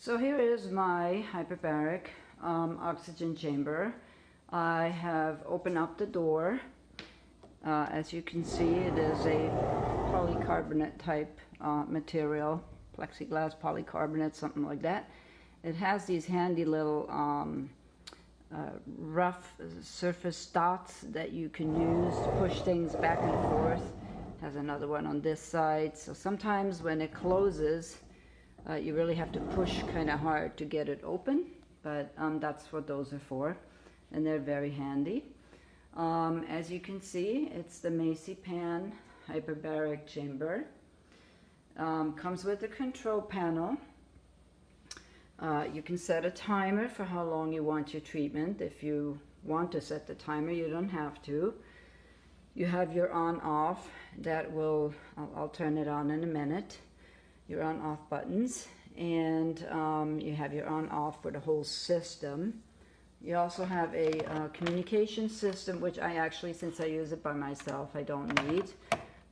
So here is my hyperbaric oxygen chamber. I have opened up the door. As you can see, it is a polycarbonate type material, plexiglass polycarbonate, something like that. It has these handy little rough surface dots that you can use to push things back and forth. It has another one on this side. So sometimes when it closes, you really have to push kind of hard to get it open, but that's what those are for, and they're very handy. As you can see, it's the MACY-PAN hyperbaric chamber. Comes with a control panel. You can set a timer for how long you want your treatment. If you want to set the timer, you don't have to. You have your on-off. That will, I'll turn it on in a minute. Your on-off buttons, and you have your on-off for the whole system. You also have a communication system, which I actually, since I use it by myself, I don't need.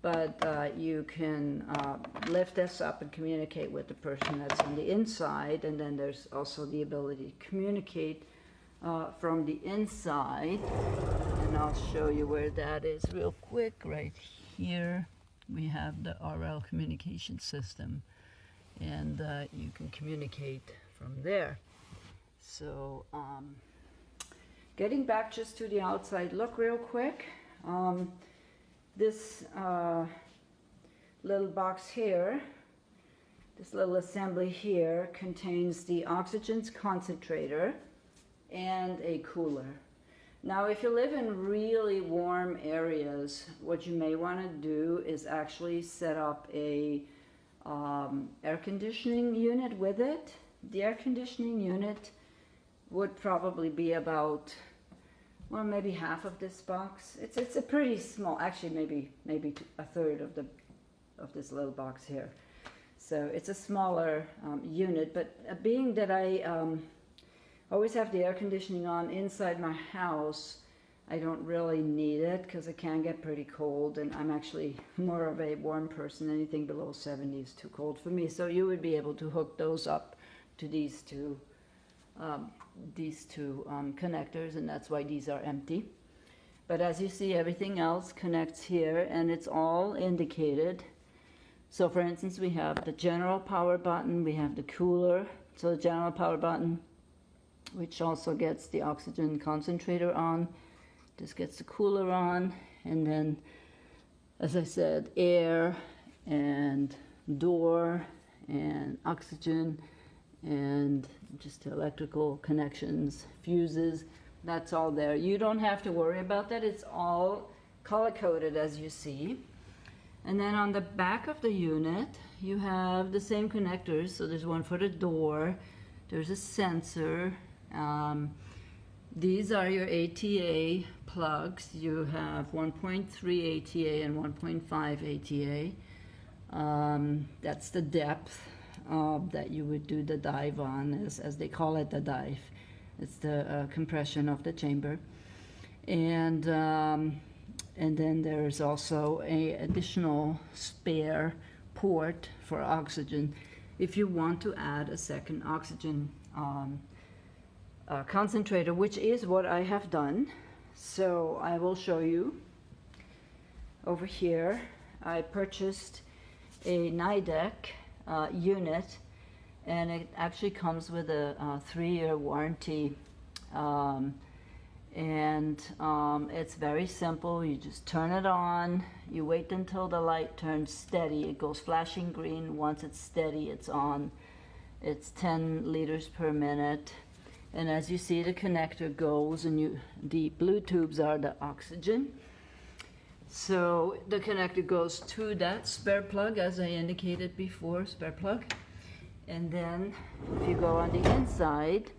But you can lift this up and communicate with the person that's on the inside, and then there's also the ability to communicate from the inside. And I'll show you where that is real quick. Right here we have the RL communication system, and you can communicate from there. So getting back just to the outside look real quick. This little box here, this little assembly here, contains the oxygen concentrator and a cooler. Now, if you live in really warm areas, what you may want to do is actually set up a air conditioning unit with it. The air conditioning unit would probably be about, well, maybe half of this box. It's a pretty small, actually maybe a third of this little box here. So it's a smaller unit, but being that I always have the air conditioning on inside my house, I don't really need it because it can get pretty cold, and I'm actually more of a warm person. Anything below 70 is too cold for me. So you would be able to hook those up to these two connectors, and that's why these are empty. But as you see, everything else connects here, and it's all indicated. So for instance, we have the general power button, we have the cooler. So the general power button, which also gets the oxygen concentrator on. This gets the cooler on, and then, as I said, air and door and oxygen and just electrical connections, fuses, that's all there. You don't have to worry about that. It's all color-coded, as you see. And then on the back of the unit, you have the same connectors. So there's one for the door, there's a sensor. These are your ATA plugs. You have 1.3 ATA and 1.5 ATA. That's the depth that you would do the dive on, as they call it, the dive. It's the compression of the chamber. And then there's also a additional spare port for oxygen if you want to add a second oxygen concentrator, which is what I have done. So I will show you over here. I purchased a NIDEC unit, and it actually comes with a 3-year warranty, and it's very simple. You just turn it on, you wait until the light turns steady. It goes flashing green. Once it's steady, it's on. It's 10 liters per minute. And as you see, the connector goes, and the blue tubes are the oxygen. So the connector goes to that spare plug, as I indicated before, spare plug. And then if you go on the inside,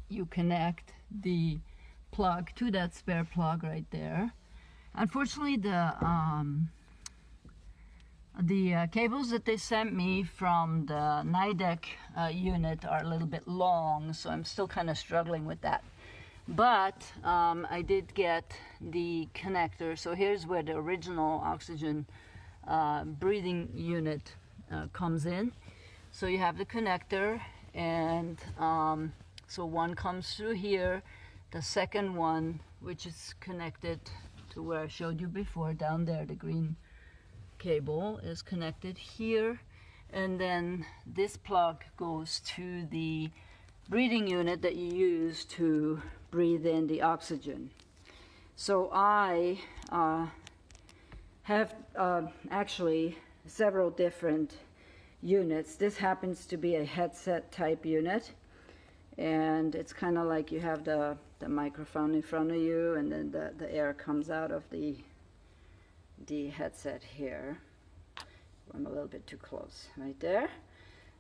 you connect the plug to that spare plug right there. Unfortunately, the cables that they sent me from the NIDEC unit are a little bit long, so I'm still kind of struggling with that. But I did get the connector. So here's where the original oxygen breathing unit comes in. So you have the connector, and so one comes through here. The second one, which is connected to where I showed you before, down there, the green cable is connected here. And then this plug goes to the breathing unit that you use to breathe in the oxygen. So I have actually several different units. This happens to be a headset type unit, and it's kind of like you have the microphone in front of you, and then the air comes out of the headset here. I'm a little bit too close right there.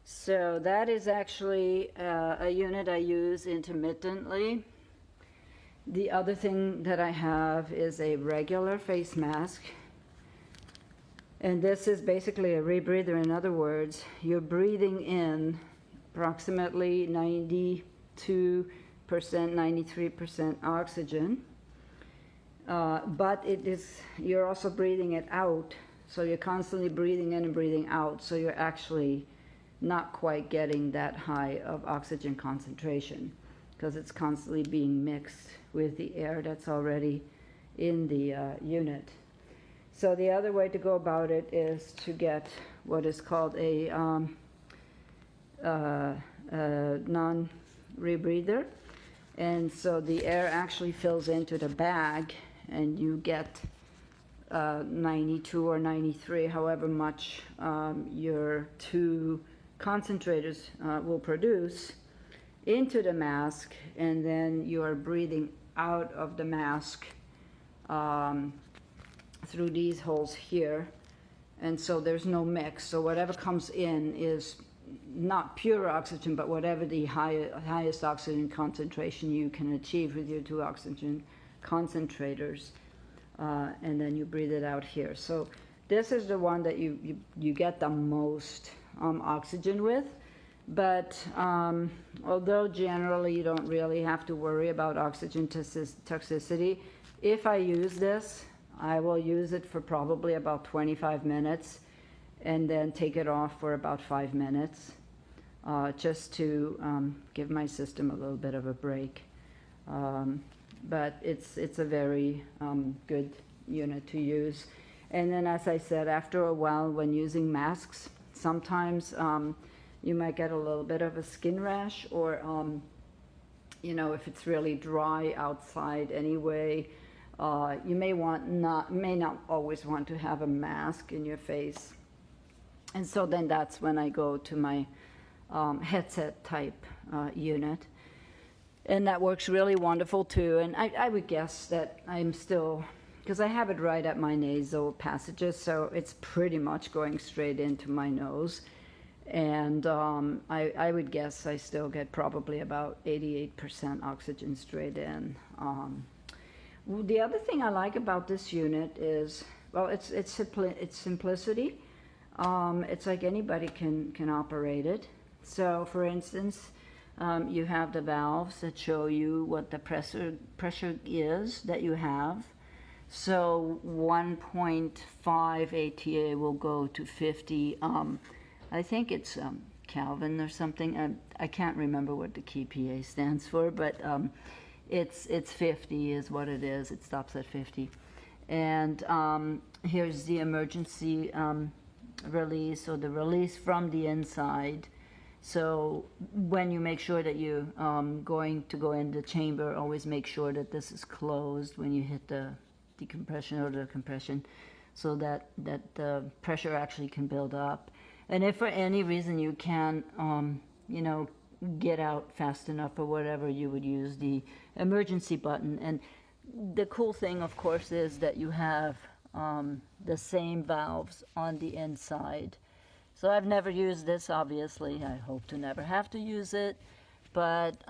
So that is actually a unit I use intermittently. The other thing that I have is a regular face mask. And this is basically a rebreather. In other words, you're breathing in approximately 92%, 93% oxygen. But you're also breathing it out. So you're constantly breathing in and breathing out. So you're actually not quite getting that high of oxygen concentration, because it's constantly being mixed with the air that's already in the unit. So the other way to go about it is to get what is called a non-rebreather. And so the air actually fills into the bag, and you get 92 or 93, however much your two concentrators will produce, into the mask, and then you are breathing out of the mask through these holes here. And so there's no mix. So whatever comes in is not pure oxygen, but whatever the highest oxygen concentration you can achieve with your two oxygen concentrators. And then you breathe it out here. So this is the one that you get the most oxygen with. But although generally you don't really have to worry about oxygen toxicity, if I use this, I will use it for probably about 25 minutes and then take it off for about 5 minutes, just to give my system a little bit of a break. But it's a very good unit to use. And then, as I said, after a while when using masks, sometimes you might get a little bit of a skin rash, or if it's really dry outside anyway, you may not always want to have a mask in your face. And so then that's when I go to my headset type unit. And that works really wonderful too. And I would guess that I'm still, because I have it right at my nasal passages, so it's pretty much going straight into my nose. And I would guess I still get probably about 88% oxygen straight in. The other thing I like about this unit is, well, it's simplicity. It's like anybody can operate it. So, for instance, you have the valves that show you what the pressure is that you have. So 1.5 ATA will go to 50. I think it's Kelvin or something. I can't remember what the key PA stands for, but it's 50 is what it is. It stops at 50. And here's the emergency release, or the release from the inside. So when you make sure that you're going to go in the chamber, always make sure that this is closed when you hit the decompression or the compression, so that the pressure actually can build up. And if for any reason you can, get out fast enough or whatever, you would use the emergency button. And the cool thing, of course, is that you have the same valves on the inside. So I've never used this, obviously. I hope to never have to use it. But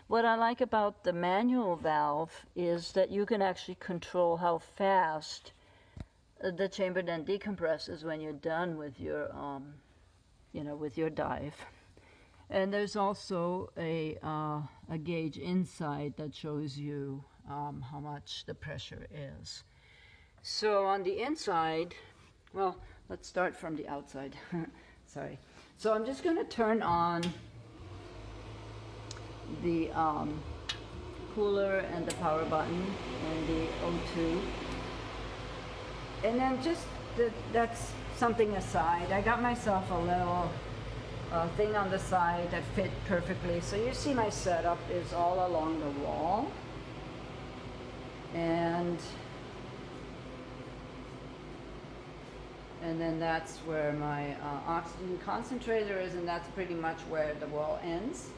what I like about the manual valve is that you can actually control how fast the chamber then decompresses when you're done with your, with your dive. And there's also a gauge inside that shows you how much the pressure is. So on the inside, well, let's start from the outside. Sorry. So I'm just going to turn on the cooler and the power button and the O2. And then just, that's something aside. I got myself a little thing on the side that fit perfectly. So you see my setup is all along the wall. And then that's where my oxygen concentrator is, and that's pretty much where the wall ends.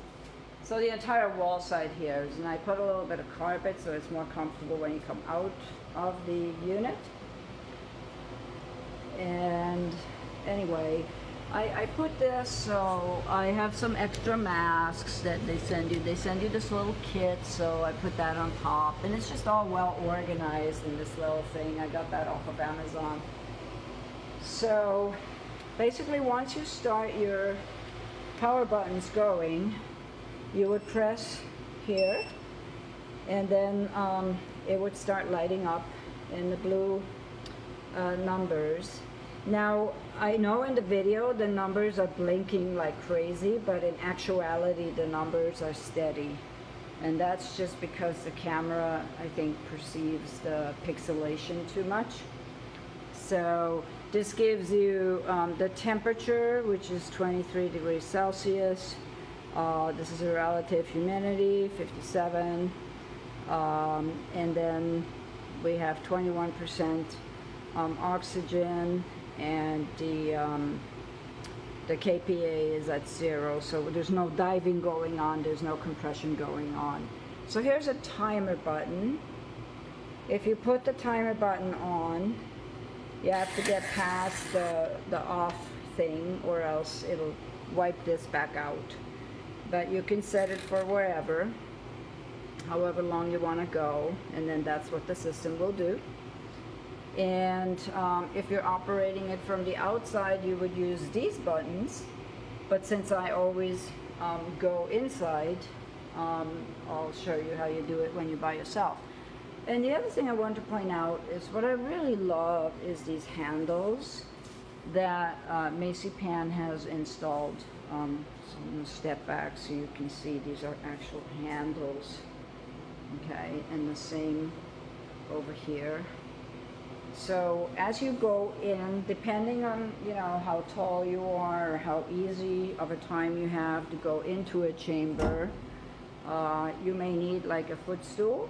So the entire wall side here is, and I put a little bit of carpet so it's more comfortable when you come out of the unit. And anyway, I put this, so I have some extra masks that they send you. They send you this little kit, so I put that on top, and it's just all well organized in this little thing. I got that off of Amazon. So basically, once you start your power buttons going, you would press here, and then it would start lighting up in the blue numbers. Now, I know in the video the numbers are blinking like crazy, but in actuality the numbers are steady. And that's just because the camera, I think, perceives the pixelation too much. So this gives you the temperature, which is 23 degrees Celsius. This is a relative humidity, 57. And then we have 21% oxygen, and the kPa is at 0, so there's no diving going on, there's no compression going on. So here's a timer button. If you put the timer button on, you have to get past the off thing, or else it'll wipe this back out. But you can set it for wherever, however long you want to go, and then that's what the system will do. And if you're operating it from the outside, you would use these buttons. But since I always go inside, I'll show you how you do it when you're by yourself. And the other thing I want to point out is what I really love is these handles that MACY-PAN has installed. So I'm going to step back so you can see these are actual handles. Okay, and the same over here. So as you go in, depending on, you know, how tall you are or how easy of a time you have to go into a chamber, you may need like a footstool.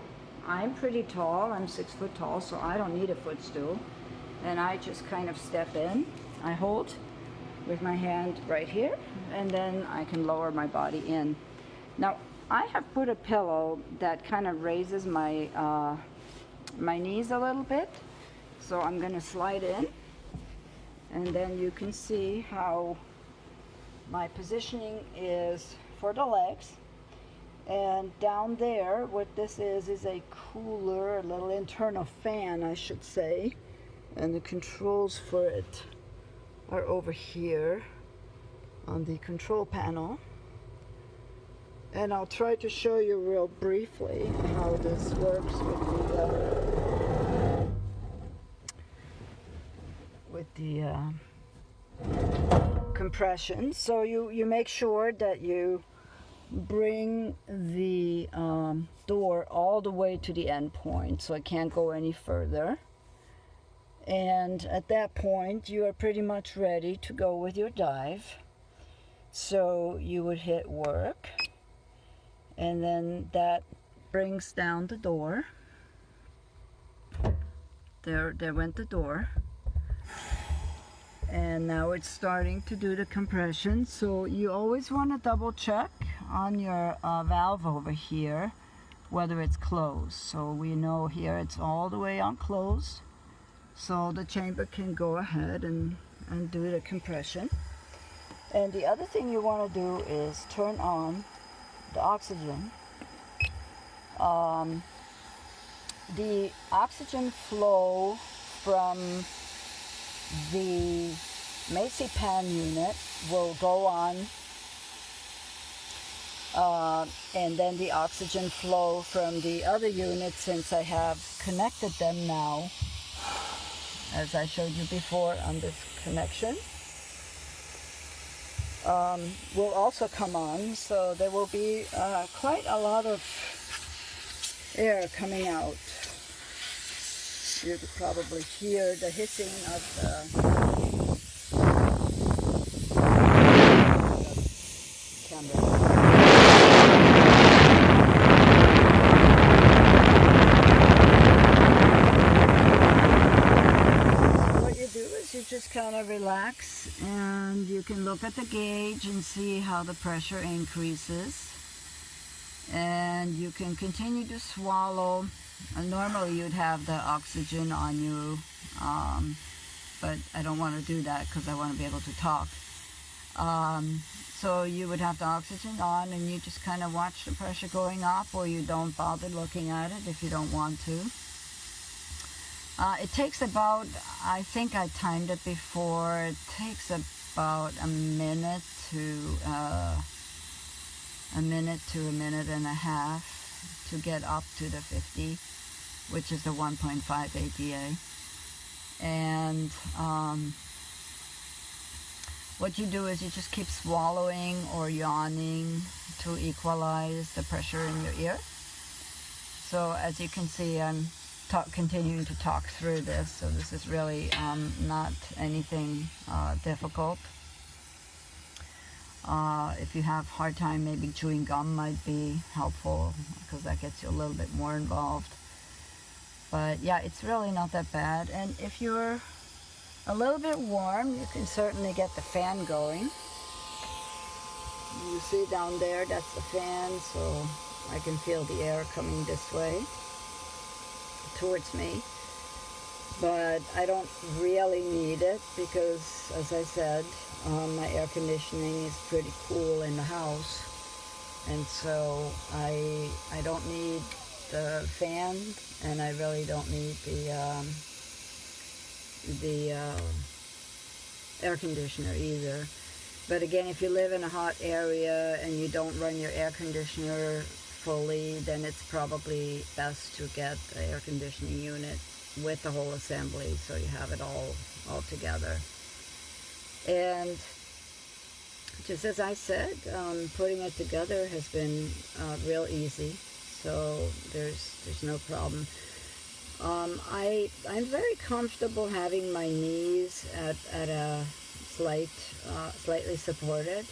I'm pretty tall, I'm 6 foot tall, so I don't need a footstool. And I just kind of step in. I hold with my hand right here, and then I can lower my body in. Now, I have put a pillow that kind of raises my, my knees a little bit. So I'm going to slide in, and then you can see how my positioning is for the legs. And down there, what this is a cooler, a little internal fan, I should say. And the controls for it are over here on the control panel. And I'll try to show you real briefly how this works with the compression. So you make sure that you bring the door all the way to the end point, so it can't go any further. And at that point, you are pretty much ready to go with your dive. So you would hit work, and then that brings down the door. There went the door. And now it's starting to do the compression. So you always want to double check on your valve over here whether it's closed. So we know here it's all the way on closed, so the chamber can go ahead and do the compression. And the other thing you want to do is turn on the oxygen. The oxygen flow from the MACY-PAN unit will go on, and then the oxygen flow from the other unit, since I have connected them now, as I showed you before on this connection. will also come on, so there will be quite a lot of air coming out. You could probably hear the hissing of the camera. You just kind of relax, and you can look at the gauge and see how the pressure increases, and you can continue to swallow. Normally you'd have the oxygen on you, but I don't want to do that because I want to be able to talk. So you would have the oxygen on, and you just kind of watch the pressure going up, or you don't bother looking at it if you don't want to. It takes about, I think I timed it before, it takes about a minute to a minute and a half to get up to the 50, which is the 1.5 APA. And what you do is you just keep swallowing or yawning to equalize the pressure in your ear. So as you can see, I'm continuing to talk through this, so this is really not anything difficult. If you have a hard time, maybe chewing gum might be helpful because that gets you a little bit more involved. But yeah, it's really not that bad. And if you're a little bit warm, you can certainly get the fan going. You see down there, that's the fan, so I can feel the air coming this way towards me, but I don't really need it because, as I said, my air conditioning is pretty cool in the house, and so I don't need the fan, and I really don't need the air conditioner either. But again, if you live in a hot area and you don't run your air conditioner fully, then it's probably best to get the air conditioning unit with the whole assembly, so you have it all together. And just as I said, putting it together has been real easy, so there's no problem. I'm very comfortable having my knees at a slightly supported,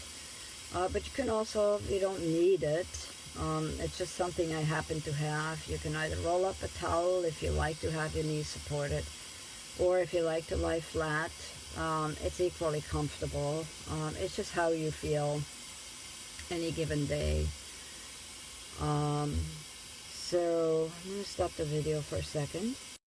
but you can also, you don't need it. It's just something I happen to have. You can either roll up a towel if you like to have your knees supported, or if you like to lie flat. It's equally comfortable. It's just how you feel any given day. So I'm going to stop the video for a second.